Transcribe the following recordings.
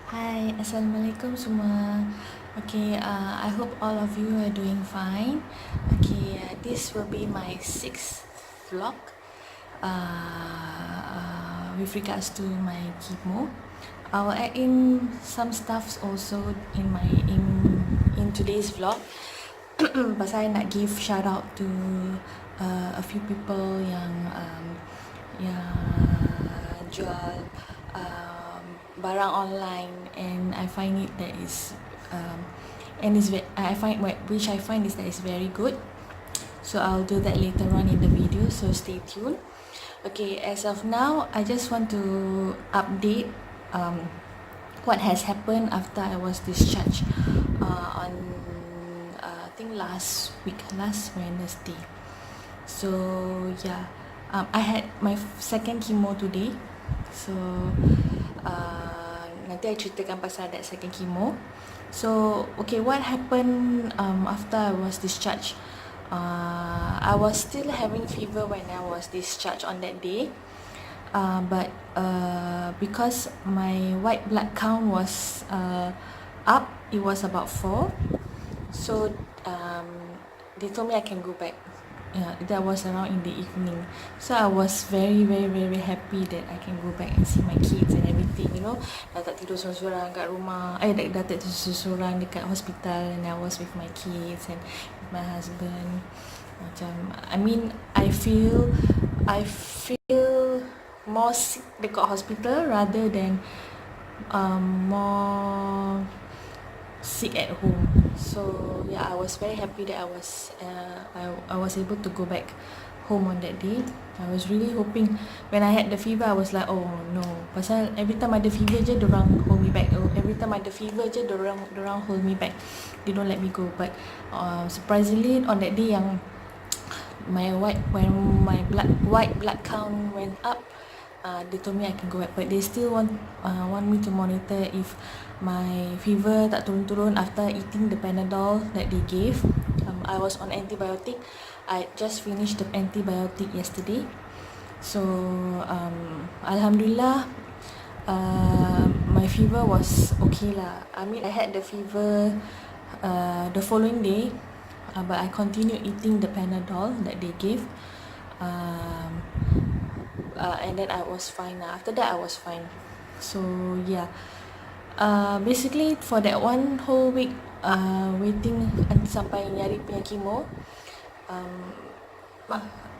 Hi, Assalamualaikum semua. Okay, I hope all of you are doing fine. Okay, this will be my sixth vlog with regards to my chemo. I will add in some stuffs also in today's vlog. Pasal I nak give shout out to a few people yang jual barang online, and I find it that is I find which I find is that is very good. So I'll do that later on in the video, so stay tuned. Okay, as of now, I just want to update what has happened after I was discharged on I think last Wednesday. So yeah, I had my second chemo today. So nanti I ceritakan pasal that second chemo. So okay, what happened after I was discharged? I was still having fever when I was discharged on that day. But because my white blood count was up, it was about 4. So they told me I can go back. Yeah, that was around in the evening. So I was very happy that I can go back and see my kids and everything, you know. Dah tak tidur sorang-sorang kat rumah. Dah tak tidur sorang dekat hospital, and I was with my kids and with my husband. Macam, I mean, I feel more sick dekat hospital rather than more sick at home. So yeah, I was very happy that I was able to go back home on that day. I was really hoping, when I had the fever, I was like, oh no, pasal every time ada fever je dorang hold me back. Every time ada fever je dorang hold me back. They don't let me go. But surprisingly on that day yang when my white blood count went up, they told me I can go back, but they still want me to monitor if my fever tak turun-turun after eating the Panadol that they gave. I was on antibiotic. I just finished the antibiotic yesterday. So Alhamdulillah, my fever was okay lah. I mean, I had the fever the following day, but I continued eating the Panadol that they gave. And then I was fine. After that, I was fine. So yeah, basically for that one whole week waiting sampai nyari punya chemo,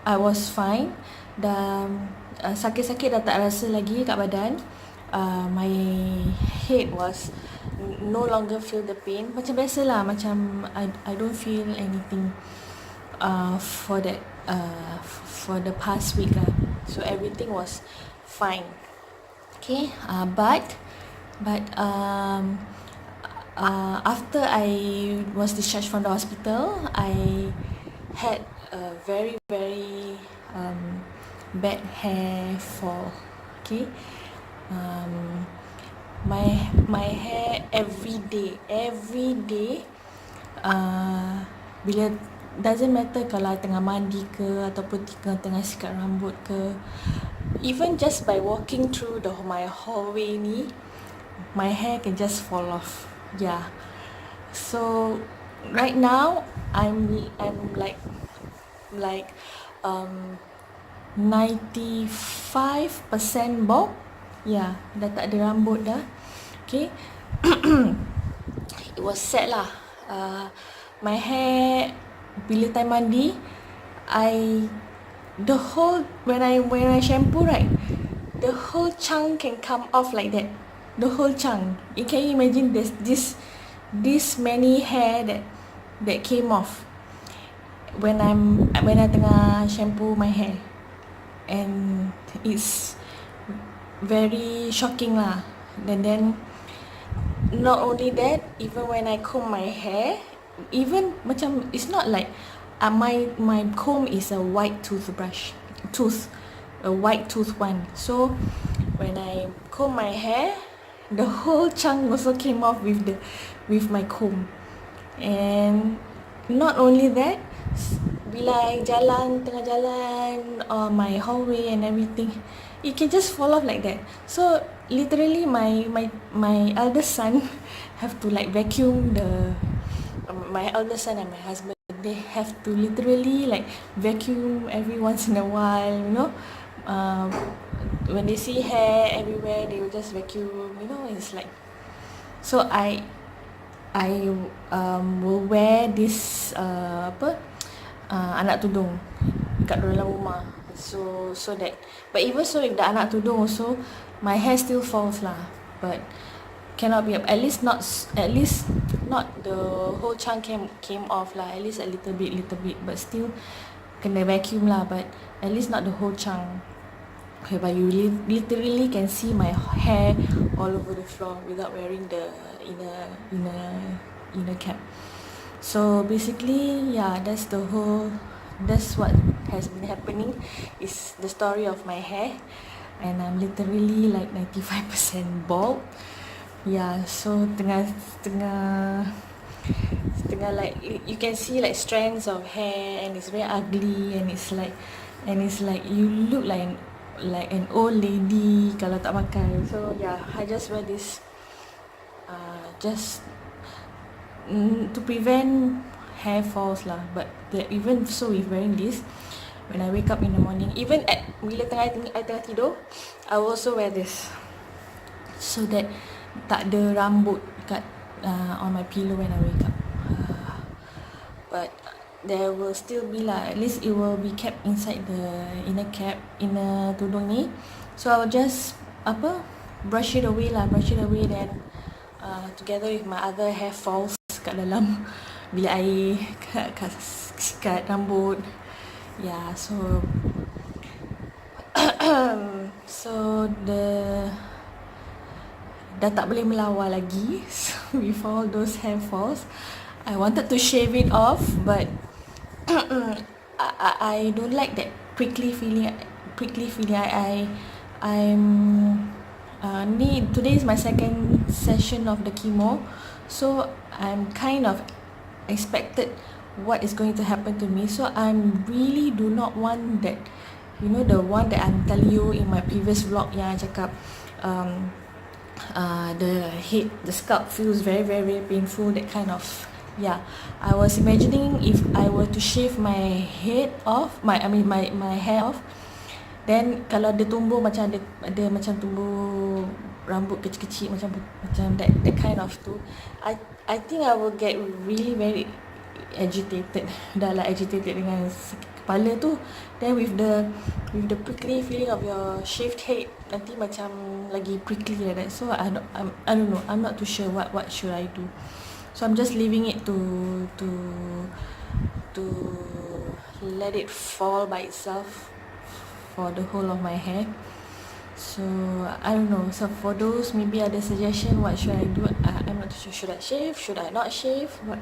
I was fine. Dan sakit-sakit dah tak rasa lagi kat badan. My head was no longer feel the pain. Macam biasalah, macam I don't feel anything for that for the past week lah. So everything was fine. Okay, but after I was discharged from the hospital, I had a very bad hair fall. Okay, my hair every day bila, doesn't matter kalau tengah mandi ke ataupun tengah sikat rambut ke, even just by walking through my hallway ni, my hair can just fall off. Yeah, so right now I'm like 95% bald. Yeah, dah tak ada rambut dah. Okay. It was sad lah. My hair, bila time mandi, when I shampoo, right, the whole chunk can come off like that. The whole chunk. You can imagine there's this many hair that came off when I tengah shampoo my hair, and it's very shocking lah. And then not only that, even when I comb my hair, even macam, it's not like my comb is a white a white tooth one. So when I comb my hair, the whole chunk also came off with my comb. And not only that, bila I tengah jalan my hallway and everything, it can just fall off like that. So literally my eldest son have to like vacuum the my eldest son and my husband, they have to literally like vacuum every once in a while, you know. um, when they see hair everywhere, they will just vacuum, you know. It's like, so I will wear this anak tudung kat dalam rumah. So that, but even so, if the anak tudung also, my hair still falls lah, but cannot be, at least not the whole chunk came off lah, at least a little bit, but still kena vacuum lah, but at least not the whole chunk, whereby you literally can see my hair all over the floor without wearing the inner cap. So basically, yeah, that's what has been happening, is the story of my hair, and I'm literally like 95% bald. Yeah, so tengah like you can see like strands of hair, and it's very ugly, and it's like you look like an old lady kalau tak pakai. So yeah, I just wear this just to prevent hair falls lah. But even so, with wearing this, when I wake up in the morning, even bila I tengah tidur, I will also wear this, so that tak ada rambut kat on my pillow when I wake up. But there will still be lah, at least it will be kept inside the inner tudung ni. So I will just brush it away, then together with my other hair falls kat dalam bilik air, kat rambut. Yeah, so so dah tak boleh melawar lagi. So with all those hair falls, I wanted to shave it off, but I don't like that prickly feeling. Today is my second session of the chemo, so I'm kind of expected what is going to happen to me. So I really do not want that, you know, the one that I'm telling you in my previous vlog yang I cakap the scalp feels very, very, very painful, that kind of. Yeah, I was imagining if I were to shave my head off, my hair off, then kalau dia tumbuh macam ada macam tumbuh rambut kecil-kecil macam that kind of tu, I think I will get really very agitated. Dah lah agitated dengan sakit kepala tu, then with the prickly feeling of your shaved head, nanti macam lagi prickly like that. So I don't know, I'm not too sure what should I do. So I'm just leaving it to let it fall by itself for the whole of my hair. So I don't know. So for those, maybe ada suggestion, what should I do? I'm not too sure. Should I shave? Should I not shave? What?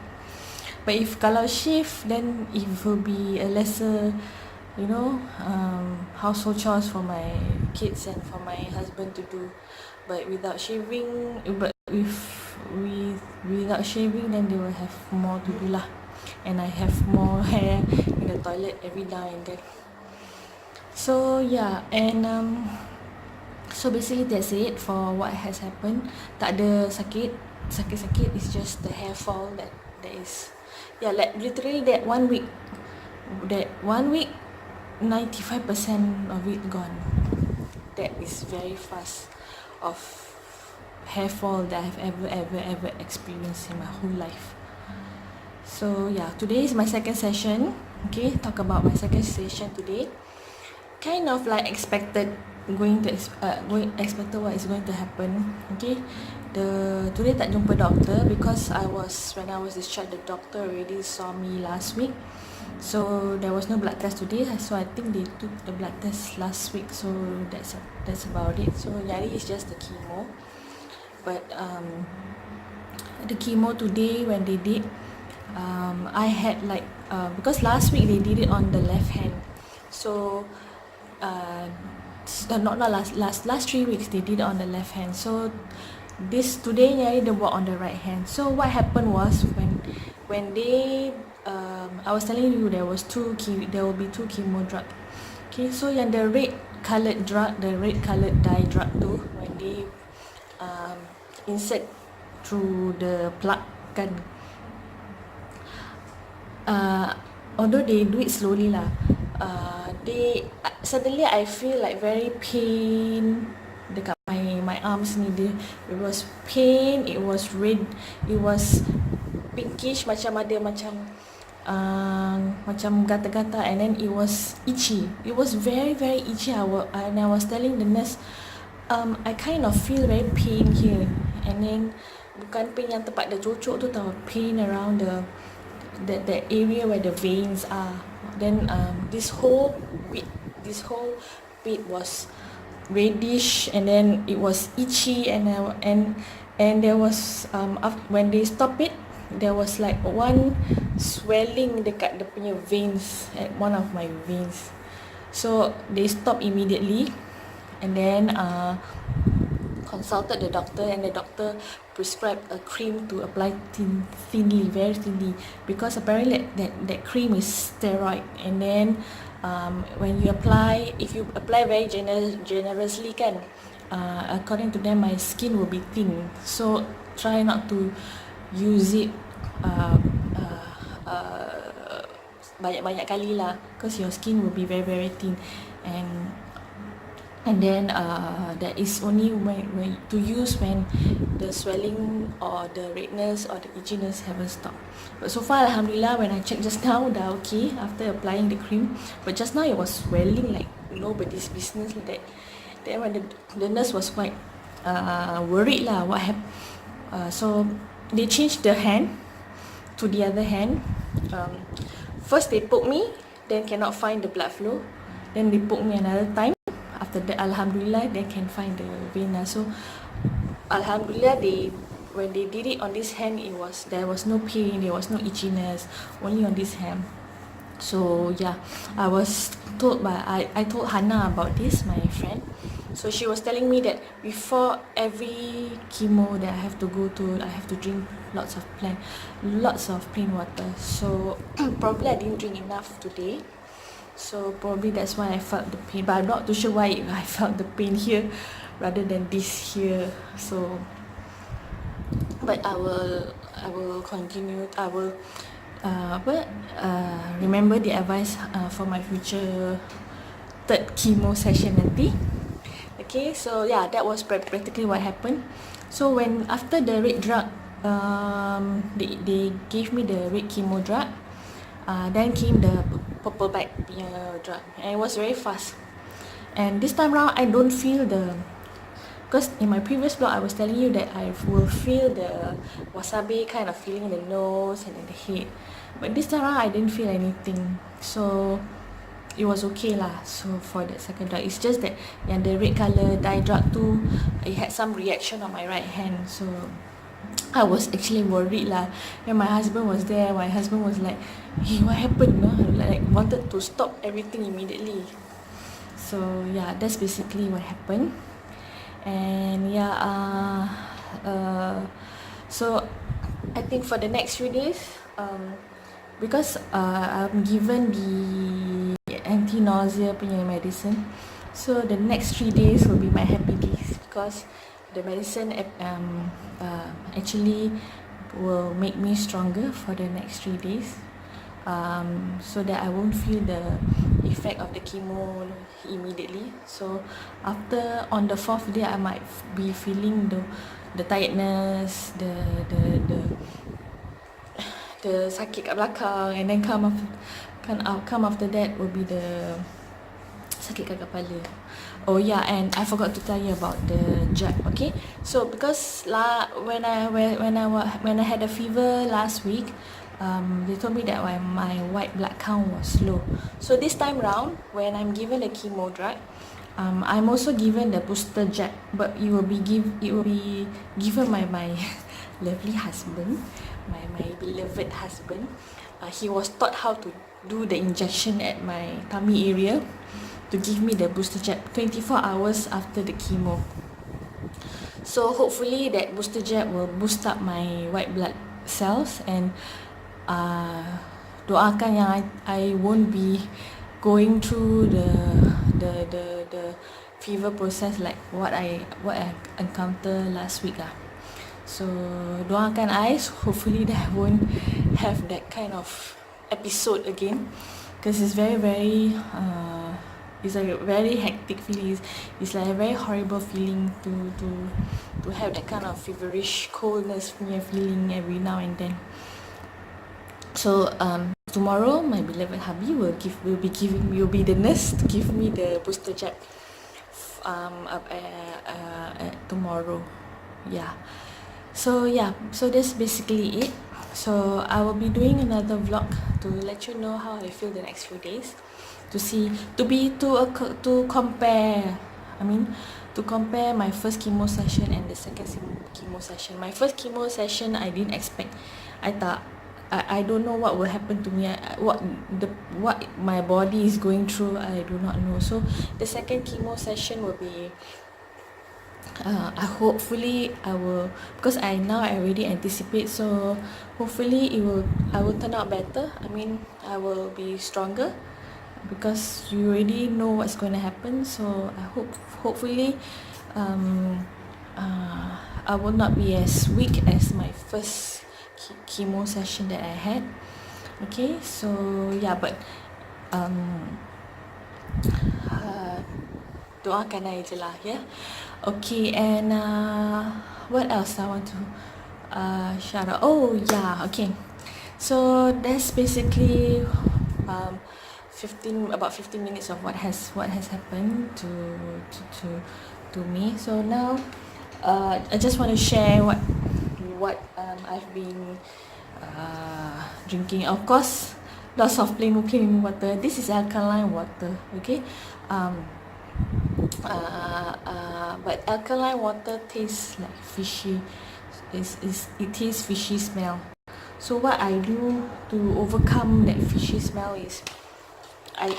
But if kalau shave, then it will be a lesser, you know, household chores for my kids and for my husband to do. But without shaving, without shaving, then they will have more to do lah, and I have more hair in the toilet every now and then. So yeah, and so basically that's it for what has happened. Tak ada sakit. It's just the hair fall that is, yeah, like literally that 1 week, 95% of it gone. That is very fast of hair fall that I've ever experienced in my whole life. So yeah, today is my second session. Okay, talk about my second session today. Kind of like expected what is going to happen. Okay, today tak jumpa doctor because when I was discharged, the doctor already saw me last week. So there was no blood test today. So I think they took the blood test last week. So that's about it. So Yari is just the chemo. But the chemo today when they did, I had like because last week they did it on the left hand. So not last 3 weeks they did it on the left hand. So today Yari they buat on the right hand. So what happened was when they I was telling you there will be two chemo drug. Okay, so yang the red coloured drug, the red coloured dye drug tu, when they insert through the plug kan, although they do it slowly lah, they suddenly I feel like very pain dekat my arms ni. It was pain, it was red, it was pinkish, macam ada macam gatal-gatal, and then it was itchy. It was very very itchy. And I was telling the nurse, I kind of feel very pain here, and then bukan pain yang tempat dia cocok tu tau, pain around that area where the veins are. Then this whole bit was reddish, and then it was itchy, and there was when they stop it, there was like one swelling dekat dia punya veins, at one of my veins. So they stopped immediately, and then consulted the doctor, and the doctor prescribed a cream to apply thinly, very thinly, because apparently that cream is steroid. And then when you apply, if you apply very generously kan, according to them my skin will be thin, so try not to use it banyak-banyak kali lah, because your skin will be very very thin. And then that is only when to use when the swelling or the redness or the itchiness haven't stopped. But so far Alhamdulillah, when I checked just now, dah okay after applying the cream. But just now it was swelling like nobody's business like that. Then when the nurse was quite worried lah what happened. So they changed the hand to the other hand. First they poke me, then cannot find the blood flow. Then they poke me another time. After that, Alhamdulillah, they can find the vein. So Alhamdulillah, when they did it on this hand, there was no pain, there was no itchiness, only on this hand. So yeah, I was told I told Hannah about this, my friend. So she was telling me that before every chemo that I have to go to, I have to drink lots of plain water. So probably I didn't drink enough today. So probably that's why I felt the pain, but I'm not too sure why I felt the pain here rather than this here. So but I will continue. I will remember the advice for my future third chemo session nanti. Okay, so yeah, that was practically what happened. So when after the red drug, they gave me the red chemo drug. Then came the purple bag drug, and it was very fast. And this time round I don't feel because in my previous vlog I was telling you that I will feel the wasabi kind of feeling in the nose and in the head, but this time round I didn't feel anything, so it was okay lah. So for that second drug, it's just that yang the red colour dye drug tu, it had some reaction on my right hand, so I was actually worried lah. And my husband was there. My husband was like, "Hey, what happened?" No, like wanted to stop everything immediately. So yeah, that's basically what happened. And yeah, so I think for the next few days, because I'm given the anti-nausea punya medicine, so the next 3 days will be my happy days, because the medicine actually will make me stronger for the next 3 days, so that I won't feel the effect of the chemo immediately. So after on the 4th day, I might be feeling the tiredness, the sakit kat belakang, and then come after that will be the sakit kat kepala. Oh yeah, and I forgot to tell you about the jab. Okay, so because when I had a fever last week, they told me that my white blood count was low. So this time round, when I'm given the chemo drug, I'm also given the booster jab, but it will be given by my lovely husband, my beloved husband. He was taught how to do the injection at my tummy area to give me the booster jab 24 hours after the chemo. So hopefully that booster jab will boost up my white blood cells, and doakan yang I won't be going through the the fever process like what I encountered last week lah. So doakan I, hopefully that I won't have that kind of episode again, because it's very it's like a very hectic feeling. It's like a very horrible feeling to have that kind of feverish coldness feeling every now and then. So tomorrow my beloved hubby will be the nurse to give me the booster jab tomorrow. So that's basically it. So I will be doing another vlog to let you know how I feel the next few days, to compare my first chemo session and the second chemo session. My first chemo session I didn't expect. I don't know what will happen to me. What my body is going through, I do not know. So the second chemo session will be hopefully I will, because I already anticipate, so hopefully I will turn out better. I will be stronger, because you already know what's going to happen. So I hopefully I will not be as weak as my first chemo session that I had. Okay, so but doakan I je lah, okay. And what else I want to shout out? Okay, so that's basically about 15 minutes of what has happened to me. So now I just want to share what I've been drinking. Of course, lots of plain water. This is alkaline water, okay. But alkaline water tastes like fishy. It tastes fishy smell. So what I do to overcome that fishy smell is I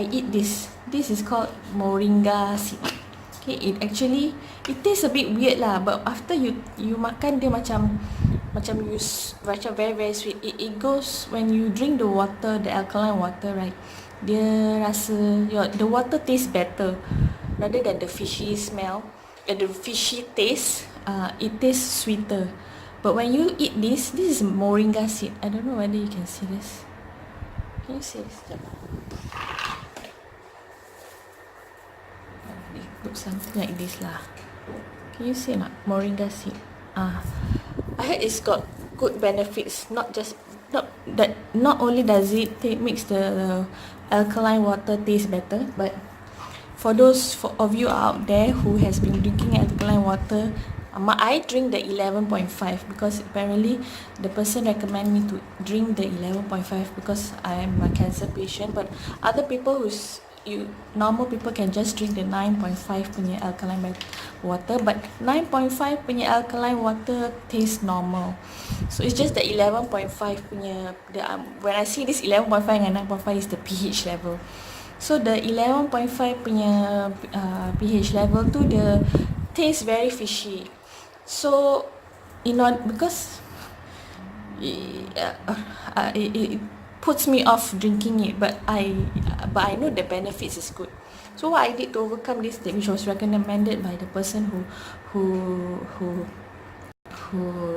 eat this. This is called moringa seed. Okay, it tastes a bit weird lah, but after you makan dia macam very sweet. It goes when you drink the water, the alkaline water, right? Dia rasa the water tastes better rather than the fishy smell, the fishy taste. It tastes sweeter. But when you eat this is moringa seed. I don't know whether you can see this. Can you see this? It looks something like this lah. Can you see not? Moringa seed. I heard it's got good benefits. Not only does it makes the alkaline water taste better, but for those of you out there who has been drinking alkaline water, I drink the 11.5 because apparently the person recommend me to drink the 11.5 because I am a cancer patient. But other people normal people can just drink the 9.5 punya alkaline water, but 9.5 punya alkaline water tastes normal. So it's just the 11.5 punya when I see this 11.5 and 9.5 is the pH level. So the 11.5 punya pH level tu the taste very fishy. So because it puts me off drinking it, but I know the benefits is good. So what I did to overcome this, which was recommended by the person who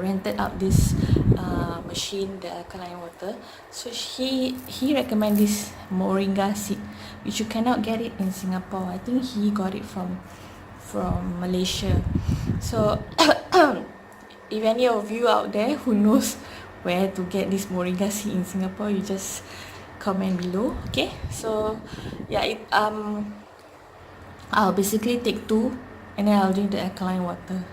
rented out this machine, the alkaline water. So he recommend this moringa seed, which you cannot get it in Singapore. I think he got it from Malaysia. So if any of you out there who knows where to get this moringa seed in Singapore, you just comment below, okay? So I'll basically take 2 and then I'll drink the alkaline water.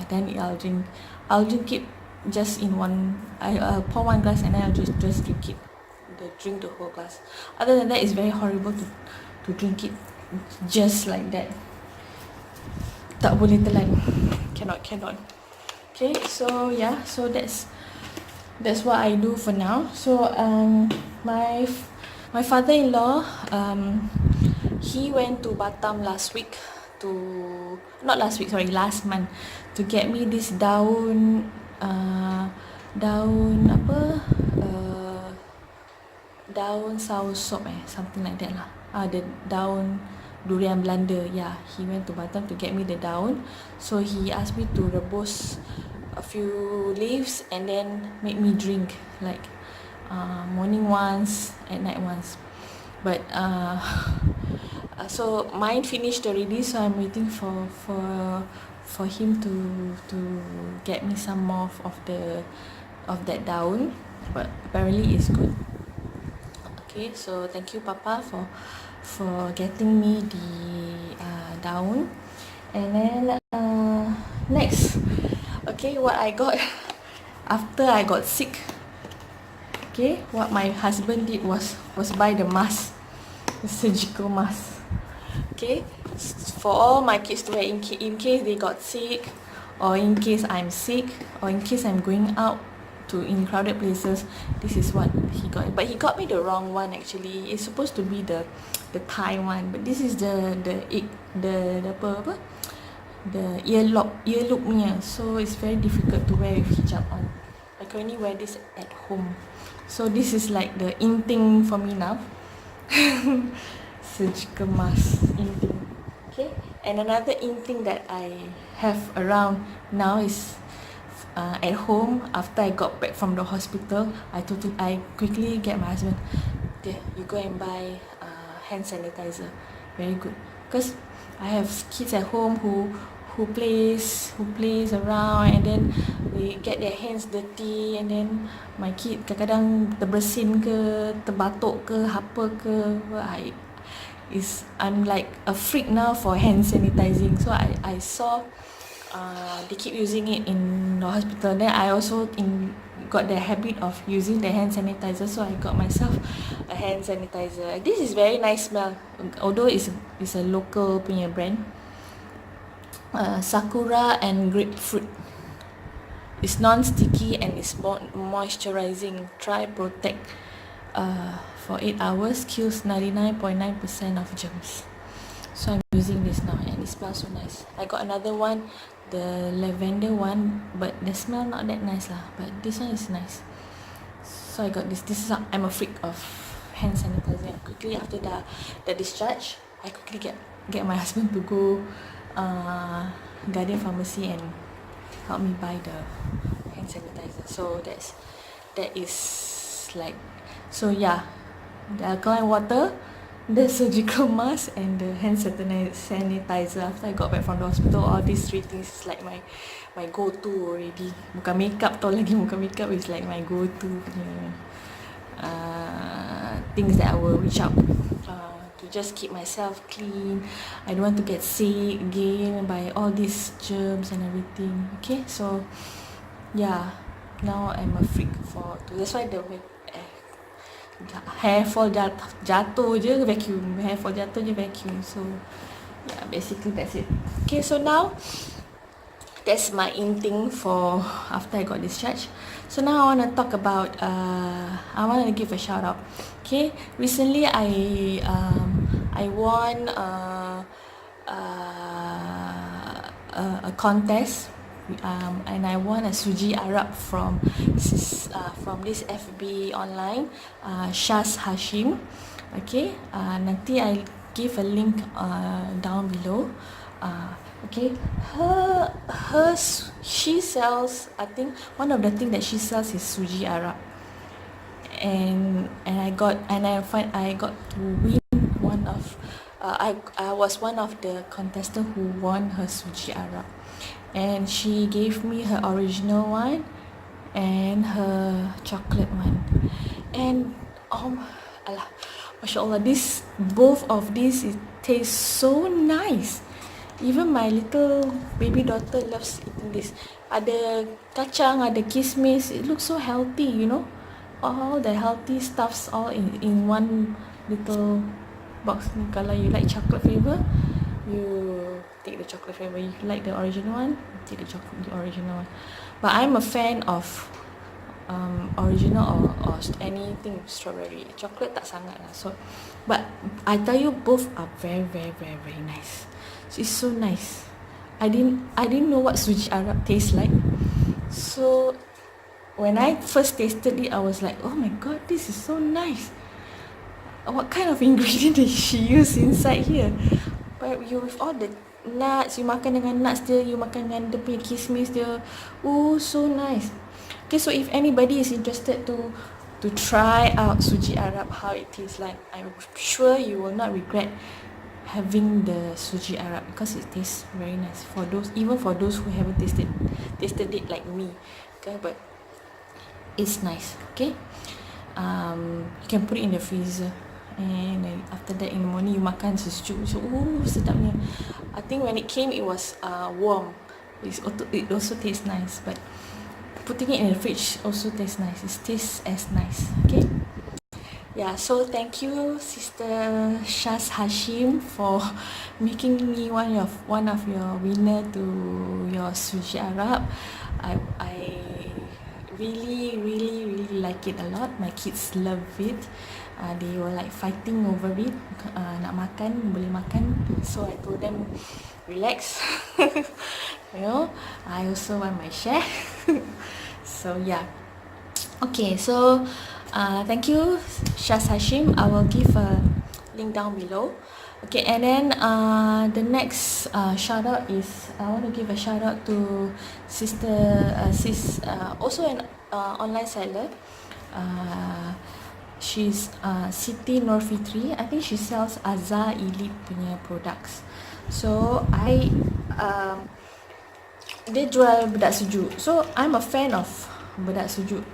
Then I'll drink it just in one. I'll pour 1 glass and then I'll just drink it. Drink the whole glass. Other than that, it's very horrible to drink it just like that. Tak boleh telan. Cannot. Okay, so so that's what I do for now. So my father-in-law, he went to Batam last month to get me this daun soursop, something like that lah. The daun durian Belanda. Yeah, he went to Batam to get me the daun. So he asked me to rebus a few leaves and then make me drink, like morning once, at night once. But so mine finished already, so I'm waiting for him to get me some more of that daun. But apparently it's good. Okay, so thank you, Papa, for getting me the daun. And then next, okay, what I got after I got sick. Okay, what my husband did was buy the mask, the surgical mask. Okay, for all my kids to wear in case they got sick, or in case I'm sick, or in case I'm going out to in crowded places. This is what he got, but he got me the wrong one actually. It's supposed to be the Thai one, but this is the apa the earlobe punya. So it's very difficult to wear with hijab on. I can only wear this at home. So this is like the in thing for me now. Surgical mask in thing. Okay, and another in thing that I have around now is at home. After I got back from the hospital, I quickly get my husband, okay, you go and buy hand sanitizer. Very good, because I have kids at home who plays around, and then they get their hands dirty, and then my kid kadang-kadang terbersin ke, terbatuk ke, apa ke. I'm like a freak now for hand sanitizing. So I saw they keep using it in the hospital. Then I also got the habit of using the hand sanitizer, so I got myself a hand sanitizer. This is very nice smell, although it's a local punya brand. Sakura and grapefruit. It's non-sticky and it's moisturizing. Try protect for 8 hours, kills 99.9% of germs. So I'm using this now and it smells so nice. I got another one, the lavender one, but the smell not that nice lah, but this one is nice. So I got this. I'm a freak of hand sanitizer. Quickly after the discharge, I quickly get my husband to go Guardian Pharmacy and help me buy the hand sanitizer. So that is like, so yeah, the alkaline water, the surgical mask and the hand sanitizer. After I got back from the hospital, all these three things is like my go-to already. Bukan makeup tau lagi, bukan makeup is like my go-to things that I will reach out to just keep myself clean. I don't want to get sick again by all these germs and everything. Okay, so yeah, now I'm a freak that's why the hair fall jatuh je vacuum, hair fall jatuh je vacuum. So yeah, basically that's it. Okay, so now that's my in thing for after I got discharged. So now I want to talk about I want to give a shout out. Okay, recently I won a contest, and I won a suji Arab from this FB online, Shaz Hashim. Okay, nanti I give a link down below. Okay, she sells, I think one of the thing that she sells is suji Arab, and I got to win one of I was one of the contestants who won her suji Arab, and she gave me her original one and her chocolate one, and mashallah, both of these, it tastes so nice. Even my little baby daughter loves eating this. Ada kacang, ada kismis. It looks so healthy, you know. All the healthy stuffs all in one little box. Kalau you like chocolate flavor, you take the chocolate flavor. If you like the original one, take the original one. But I'm a fan of original or anything strawberry. Chocolate tak sangat lah. So, but I tell you, both are very, very, very, very nice. It's so nice. I didn't know what suji Arab tastes like. So when I first tasted it, I was like, oh my god, this is so nice. What kind of ingredient did she use inside here? But you with all the nuts, you makan dengan nuts dia, you makan dengan dia punya kismis dia. Oh, so nice. Okay, so if anybody is interested to try out suji Arab, how it tastes like, I'm sure you will not regret having the suji Arab because it tastes very nice for those, even for those who haven't tasted it like me. Okay, but it's nice. Okay, you can put it in the freezer, and then after that in the morning you makan sejuk, so sedapnya. I think when it came it was warm. It also tastes nice, but putting it in the fridge also tastes nice. It tastes as nice. Okay. Yeah, so thank you, Sister Shaz Hashim, for making me one of your winner to your suji Arab. I really like it a lot. My kids love it. They were like fighting over it. Nak makan, boleh makan. So I told them, relax. You know, I also want my share. So yeah. Okay, so thank you, Shaz Hashim. I will give a link down below. Okay, and then the next shout out is, I want to give a shout out to also an online seller. She's Siti Nur Fitri. I think she sells Azhar Elite punya products. So dia jual bedak sejuk. So I'm a fan of bedak sejuk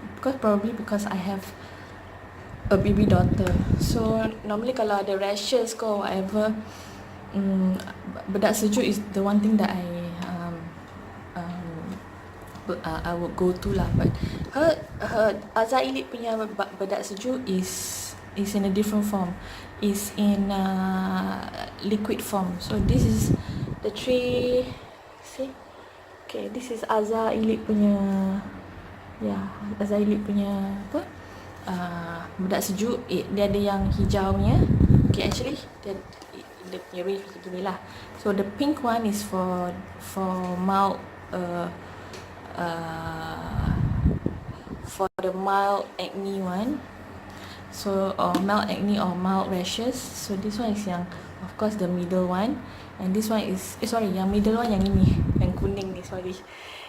because I have a baby daughter. So normally kalau ada rashes ke whatever, bedak sejuk is the one thing that I would go to lah. But her Azhar Elite punya bedak sejuk is in a different form. Is in liquid form. So this is the three. See, okay, this is Azhar Elite punya. Yeah, Azhar Elite punya apa? Bedak sejuk. Dia ada yang hijaunya. Okay, actually dia punya range macam gini lah. So the pink one is for mild for the mild acne one. So mild acne or mild rashes. So this one is yang, of course, the middle one, and this one is yang middle one yang ini, yang kuning ni, sorry.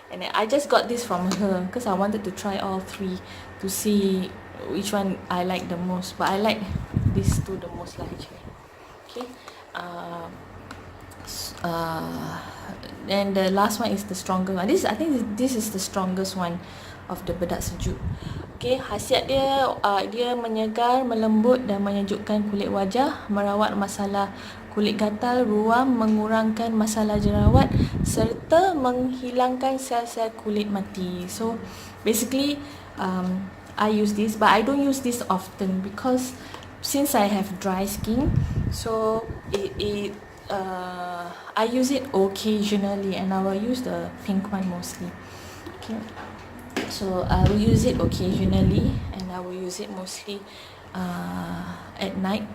And then I just got this from her because I wanted to try all three to see which one I like the most. But I like these two the most lah actually. Okay. Then the last one is the stronger one. I think this is the strongest one of the bedak sejuk. Okay, khasiat dia dia menyegar, melembut dan menyejukkan kulit wajah, merawat masalah kulit gatal, ruam, mengurangkan masalah jerawat serta menghilangkan sel-sel kulit mati. So basically I use this, but I don't use this often because since I have dry skin, so I use it occasionally, and I will use the pink one mostly. Okay, so I will use it occasionally, and I will use it mostly at night.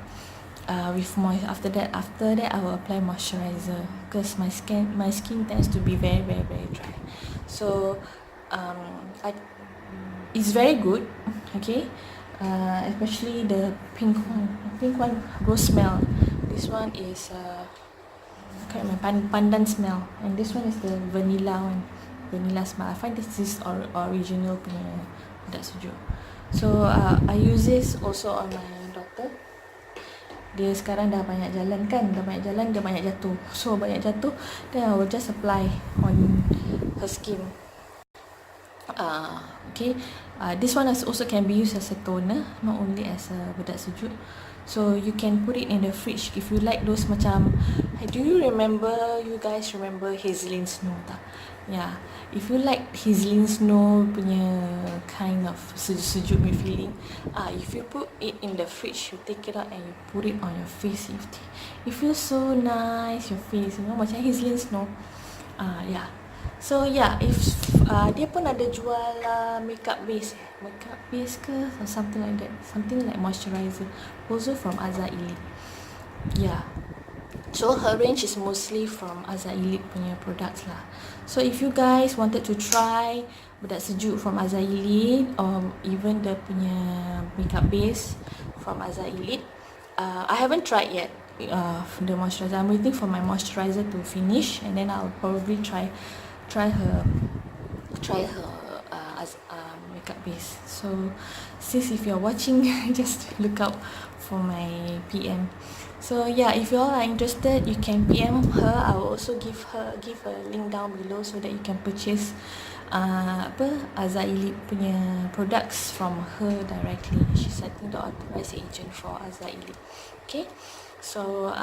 After that I will apply moisturizer because my skin tends to be very dry. So it's very good. Okay, especially the pink one, rose smell. This one is pandan smell, and this one is the vanilla smell. I find this is original punya bedak sejuk. So I use this also on my daughter. Dia sekarang dah banyak jalan kan, dia banyak jatuh. So banyak jatuh, then I will just apply on her skin. Okay, this one also can be used as a toner, not only as a bedak sejuk. So you can put it in the fridge if you like those macam. Do you guys remember Hazelin Snow tak? Yeah, if you like Hazelin Snow punya kind of sejuk feeling, if you put it in the fridge, you take it out and you put it on your face, it feels so nice, your face, you know, macam Hazelin Snow. Yeah. So yeah, if dia pun ada jual makeup base ke or something like that, something like moisturizer, also from Azhar Elite. Yeah. So her range is mostly from Azhar Elite punya products lah. So if you guys wanted to try bedak sejuk from Azhar Elite, or even the punya makeup base from Azhar Elite, I haven't tried yet. the moisturizer. I'm waiting for my moisturizer to finish, and then I'll probably try her as makeup base. So sis, if you're watching, just look out for my PM. So yeah, if you all are interested, you can PM her. I will also give a link down below so that you can purchase Azza Elite punya products from her directly. She's, I think, the authorized agent for Azza Elite. Okay, so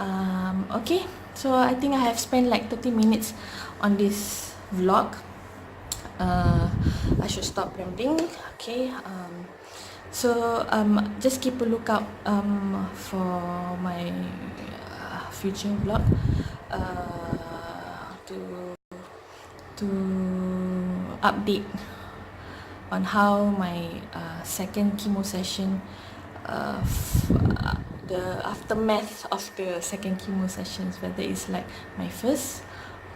okay, so I think I have spent like 30 minutes on this vlog. I should stop rambling. Okay, so just keep a lookout for my future vlog to update on how my second chemo session, the aftermath of the second chemo sessions, whether it's like my first,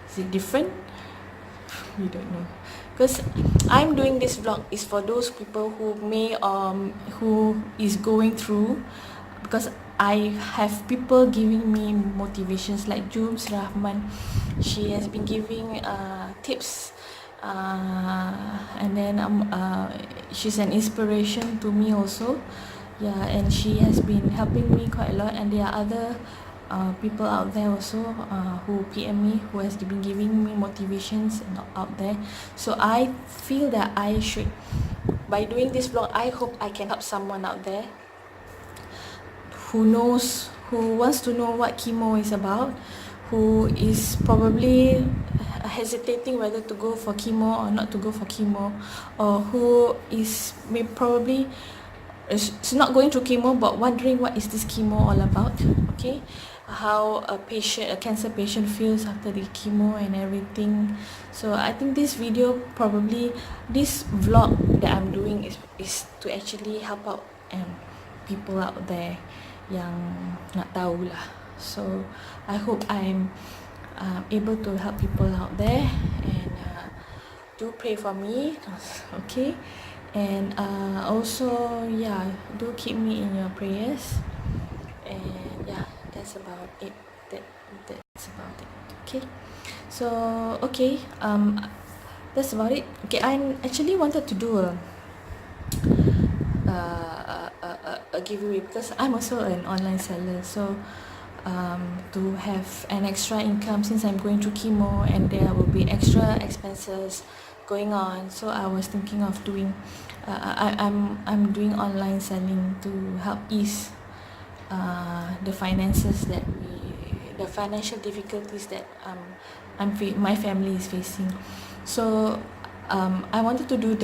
is it different, we don't know. Because I'm doing this vlog is for those people who may who is going through, because I have people giving me motivations like Jums Rahman. She has been giving tips, and then she's an inspiration to me also. Yeah, and she has been helping me quite a lot, and there are other people out there also who PM me, who has been giving me motivations and out there. So I feel that I should, by doing this vlog, I hope I can help someone out there who wants to know what chemo is about, who is probably hesitating whether to go for chemo or not to go for chemo, or who is probably is not going through chemo but wondering what is this chemo all about. Okay, how a cancer patient feels after the chemo and everything. So I think this video, probably this vlog that I'm doing is to actually help out people out there yang nak tahu lah. So I hope I'm able to help people out there, and do pray for me. Okay, and also, yeah, do keep me in your prayers. And yeah, that's about it. That's about it. Okay, so okay, that's about it. Okay, I actually wanted to do a giveaway, because I'm also an online seller. So to have an extra income, since I'm going through chemo and there will be extra expenses going on, so I was thinking of doing I'm doing online selling to help ease the financial difficulties that my family is facing. So I wanted to do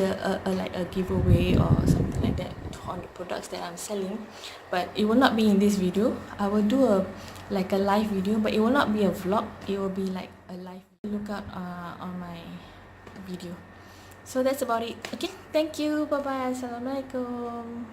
like a giveaway or something like that on the products that I'm selling, but it will not be in this video. I will do a live video, but it will not be a vlog. It will be like a live. Look out on my video. So that's about it. Okay, thank you. Bye bye. Assalamualaikum.